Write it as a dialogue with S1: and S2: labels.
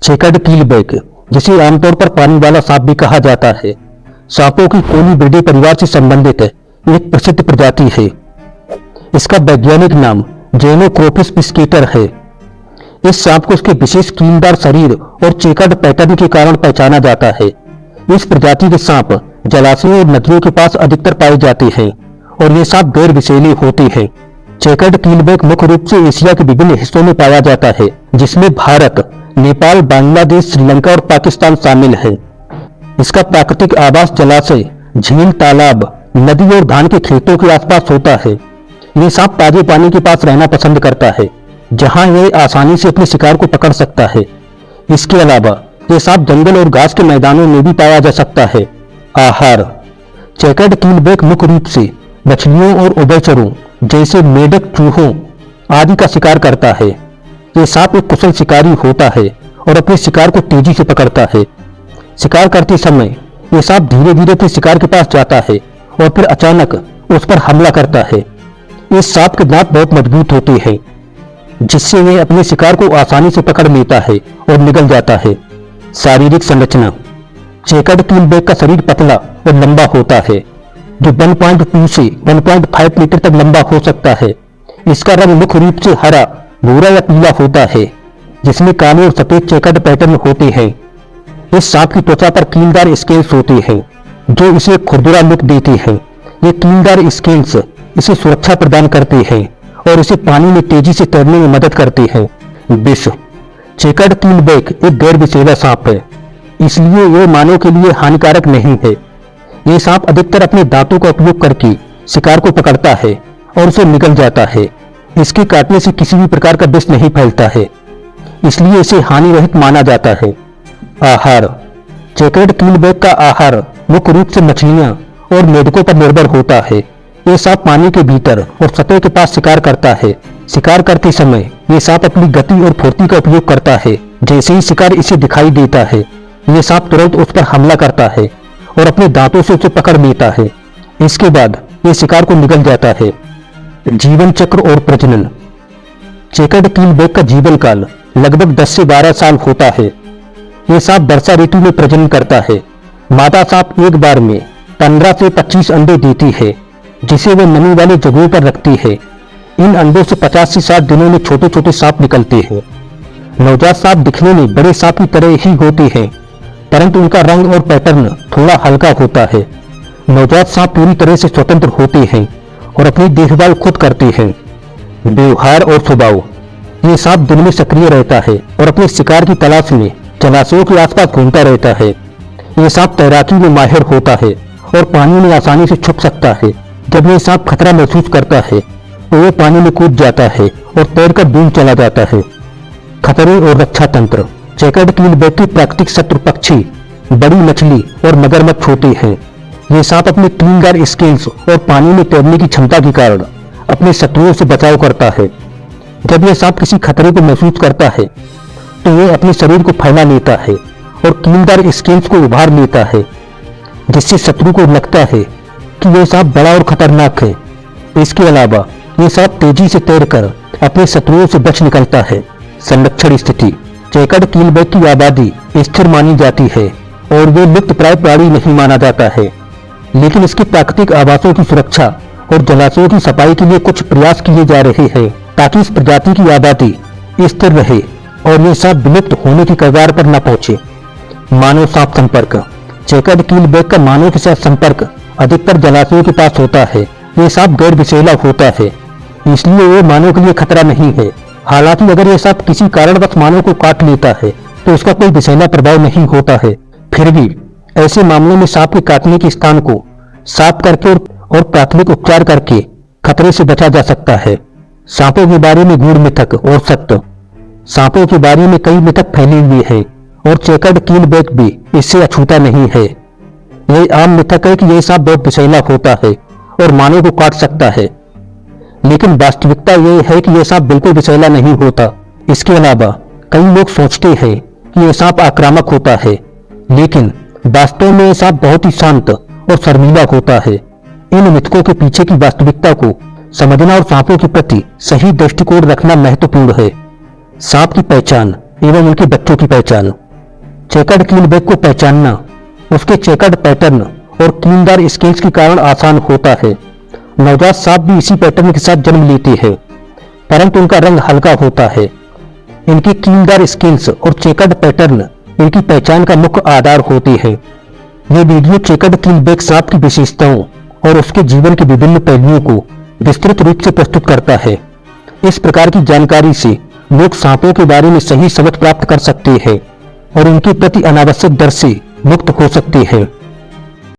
S1: Checkered keelback, जिसे आमतौर पर पानी वाला सांप भी कहा जाता है, सांपों की कोलीब्रिडी परिवार से संबंधित एक प्रसिद्ध प्रजाति है। इसका वैज्ञानिक नाम जेनोक्रोपिस पिस्केटर है। इस सांप को उसके विशेष कीलदार शरीर और चेकर्ड पैटर्न के कारण पहचाना जाता है। इस प्रजाति के सांप जलाशयों और नदियों के पास अधिकतर पाए जाते हैं और ये सांप गैर विषैले होते हैं। चेकर्ड कीलबैक मुख्य रूप से एशिया के विभिन्न हिस्सों में पाया जाता है, जिसमें भारत, नेपाल, बांग्लादेश, श्रीलंका और पाकिस्तान शामिल है। इसका प्राकृतिक आवास जलाशय, झील, तालाब, नदी और धान के खेतों के आसपास होता है। ये सांप ताजे पानी के पास रहना पसंद करता है, जहां यह आसानी से अपने शिकार को पकड़ सकता है। इसके अलावा ये सांप जंगल और घास के मैदानों में भी पाया जा सकता है। आहार: चेकर्ड कीलबैक मुख्य रूप से मछलियों और उभयचरों जैसे मेढक, चूहों आदि का शिकार करता है। ये सांप एक कुशल शिकारी होता है और अपने शिकार को तेजी से पकड़ता है। शिकार करते समय ये सांप धीरे धीरे अपने शिकार के पास जाता है और फिर अचानक उस पर हमला करता है। इस सांप के दांत बहुत मजबूत होते हैं, जिससे वह अपने शिकार को आसानी से पकड़ लेता है और निगल जाता है। शारीरिक संरचना: चेकर्ड कीलबैक का शरीर पतला और लंबा होता है, जो 1.2 से 1.5 मीटर तक लंबा हो सकता है। इसका रंग मुख्य रूप से हरा, भूरा या पीला होता है, जिसमें काले और सफेद चेकर्ड पैटर्न होते हैं। इस सांप की त्वचा पर कीलदार स्केल्स होते हैं, जो इसे खुरदुरा लुक देते हैं। ये कीलदार स्केल्स इसे सुरक्षा प्रदान करते हैं और इसे पानी में तेजी से तैरने में मदद करते हैं। विष: चेकर्ड कीलबैक एक गैर विषैला सांप है, इसलिए ये मानव के लिए हानिकारक नहीं है। ये सांप अधिकतर अपने दांतों का उपयोग करके शिकार को पकड़ता है और उसे निगल जाता है। इसके काटने से किसी भी प्रकार का विष नहीं फैलता है, इसलिए इसे हानि रहित माना जाता है। आहार: चेकर्ड कीलबैक का आहार मुख्य रूप से मछलियां और मेढकों पर निर्भर होता है। ये सांप पानी के भीतर और सतह के पास शिकार करता है। शिकार करते समय ये सांप अपनी गति और फुर्ती का उपयोग करता है। जैसे ही शिकार इसे दिखाई देता है, ये सांप तुरंत उस पर हमला करता है और अपने दांतों से उसे पकड़ लेता है। इसके बाद ये शिकार को निगल जाता है। जीवन चक्र और प्रजनन: चेकर्ड कीलबैक का जीवन काल लगभग 10 से 12 साल होता है। ये सांप वर्षा ऋतु में प्रजनन करता है। मादा सांप एक बार में 15 से 25 अंडे देती है, जिसे वे नमी वाली जगहों पर रखती है। इन अंडों से 50 से 60 दिनों में छोटे छोटे सांप निकलते हैं। नवजात सांप दिखने में बड़े सांप की तरह ही होते हैं, परंतु उनका रंग और पैटर्न थोड़ा हल्का होता है। नवजात सांप पूरी तरह से स्वतंत्र होते हैं और अपनी देखभाल खुद करते हैं। व्यवहार और स्वभाव: ये सांप दिन में सक्रिय रहता है और अपने शिकार की तलाश में जलाशयों के आसपास घूमता रहता है। ये सांप तैराकी में माहिर होता है और पानी में आसानी से छुप सकता है। जब ये सांप खतरा महसूस करता है तो वो पानी में कूद जाता है और तैरकर दूर चला जाता है। खतरे और रक्षा तंत्र: चेकर्ड कीलबैक के प्राकृतिक शत्रु पक्षी बड़ी मछली और मगरमच्छ होते हैं। ये सांप अपने कीलदार स्केल्स और पानी में तैरने की क्षमता के कारण अपने शत्रुओं से बचाव करता है। जब यह सांप किसी खतरे को महसूस करता है तो वह अपने शरीर को फैला लेता है और कीलदार स्केल्स को उभार लेता है, जिससे शत्रु को लगता है कि यह सांप बड़ा और खतरनाक है। इसके अलावा यह सांप तेजी से तैरकर अपने शत्रुओं से बच निकलता है। संरक्षण स्थिति: चेकर्ड कीलबैक की आबादी स्थिर मानी जाती है और वे लुप्तप्राय प्राणी नहीं माना जाता है, लेकिन इसके प्राकृतिक आवासों की सुरक्षा और जलाशयों की सफाई के लिए कुछ प्रयास किए जा रहे हैं, ताकि इस प्रजाति की आबादी स्थिर रहे और ये सांप विलुप्त होने की कगार पर न पहुंचे। मानव सांप संपर्क: चेकर्ड कीलबैक का मानव के साथ संपर्क अधिकतर जलाशयों के पास होता है। ये सांप गैर विषैला होता है, इसलिए वो मानव के लिए खतरा नहीं है। हालांकि अगर यह सांप किसी कारणवश मानव को काट लेता है तो इसका कोई विषैला प्रभाव नहीं होता है। फिर भी ऐसे मामलों में सांप के काटने के स्थान को साफ करके और प्राथमिक उपचार करके खतरे से बचा जा सकता है। सांपों के बारे में गूढ़ मिथक और सत्य: सांपों के बारे में कई मिथक फैले हुए हैं और चेकर्ड कीलबैक भी इससे अछूता नहीं है। यह आम मिथक है कि यह सांप बहुत विषैला होता है और मानव को काट सकता है, लेकिन वास्तविकता यह है कि यह सांप बिल्कुल विषैला नहीं होता। इसके अलावा कई लोग सोचते हैं कि यह सांप आक्रामक होता है, लेकिन वास्तव में यह सांप बहुत ही शांत और शर्मीला होता है। इन मिथकों के पीछे की वास्तविकता को समझना और सांपों के प्रति सही दृष्टिकोण रखना महत्वपूर्ण है। सांप की पहचान: एवं उनके बच्चों की पहचान। चेकर्ड कीलबैक को पहचानना उसके चेकर्ड पैटर्न और कीलदार स्केल्स के कारण आसान होता है। नवजात सांप भी इसी पैटर्न के साथ जन्म लेते हैं, परंतु उनका रंग हल्का होता है। इनके कीलदार स्केल्स और चेकर्ड पैटर्न इनकी पहचान का मुख्य आधार होते हैं। ये वीडियो चेकर्ड कीलबैक सांप की विशेषताओं और उसके जीवन के विभिन्न पहलुओं को विस्तृत रूप से प्रस्तुत करता है। इस प्रकार की जानकारी से लोग सांपों के बारे में सही समझ प्राप्त कर सकते हैं और उनके प्रति अनावश्यक डर से मुक्त हो सकते हैं।